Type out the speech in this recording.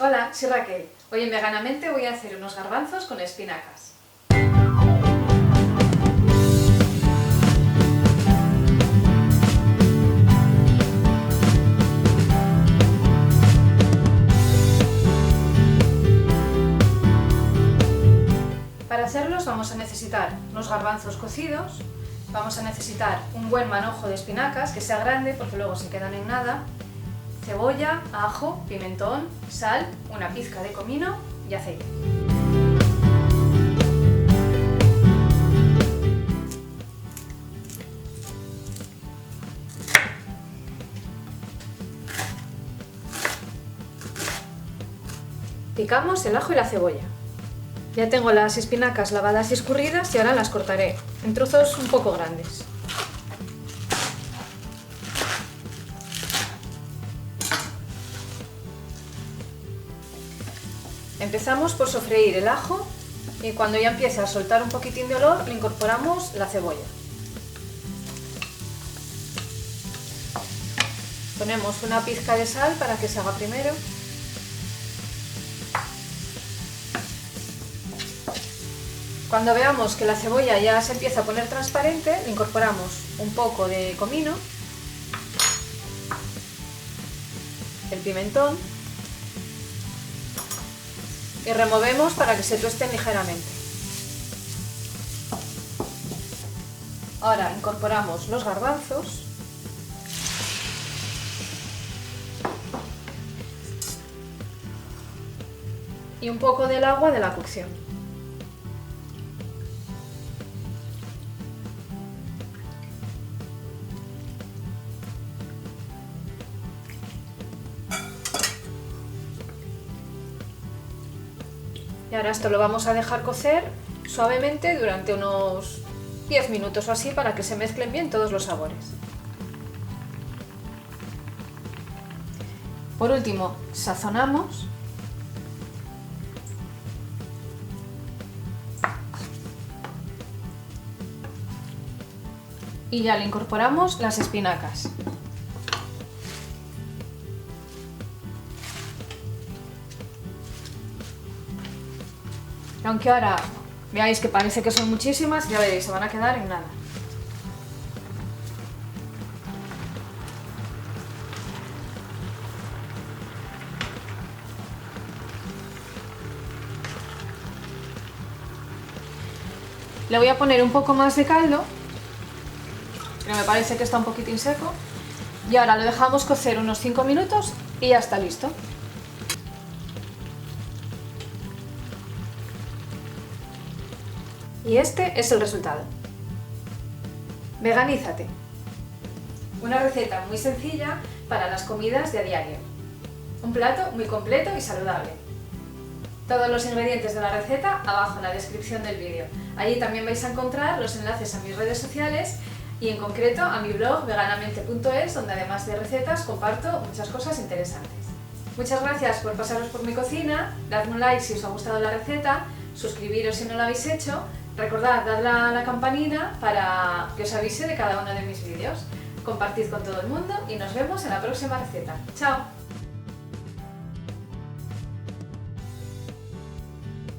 Hola, soy Raquel. Hoy en Veganamente voy a hacer unos garbanzos con espinacas. Para hacerlos vamos a necesitar unos garbanzos cocidos, vamos a necesitar un buen manojo de espinacas, que sea grande porque luego se quedan en nada, cebolla, ajo, pimentón, sal, una pizca de comino y aceite. Picamos el ajo y la cebolla. Ya tengo las espinacas lavadas y escurridas y ahora las cortaré en trozos un poco grandes. Empezamos por sofreír el ajo y cuando ya empiece a soltar un poquitín de olor le incorporamos la cebolla. Ponemos una pizca de sal para que se haga primero. Cuando veamos que la cebolla ya se empieza a poner transparente, le incorporamos un poco de comino, el pimentón y removemos para que se tuesten ligeramente. Ahora incorporamos los garbanzos y un poco del agua de la cocción. Y ahora esto lo vamos a dejar cocer suavemente durante unos 10 minutos o así para que se mezclen bien todos los sabores. Por último, sazonamos. Y ya le incorporamos las espinacas. Aunque ahora veáis que parece que son muchísimas, ya veréis, se van a quedar en nada. Le voy a poner un poco más de caldo, pero me parece que está un poquitín seco. Y ahora lo dejamos cocer unos 5 minutos y ya está listo. Y este es el resultado. Veganízate. Una receta muy sencilla para las comidas de a diario. Un plato muy completo y saludable. Todos los ingredientes de la receta abajo en la descripción del vídeo. Allí también vais a encontrar los enlaces a mis redes sociales y en concreto a mi blog veganamente.es, donde además de recetas comparto muchas cosas interesantes. Muchas gracias por pasaros por mi cocina, dadme un like si os ha gustado la receta, suscribiros si no lo habéis hecho. Recordad, dadle a la campanita para que os avise de cada uno de mis vídeos. Compartid con todo el mundo y nos vemos en la próxima receta. ¡Chao!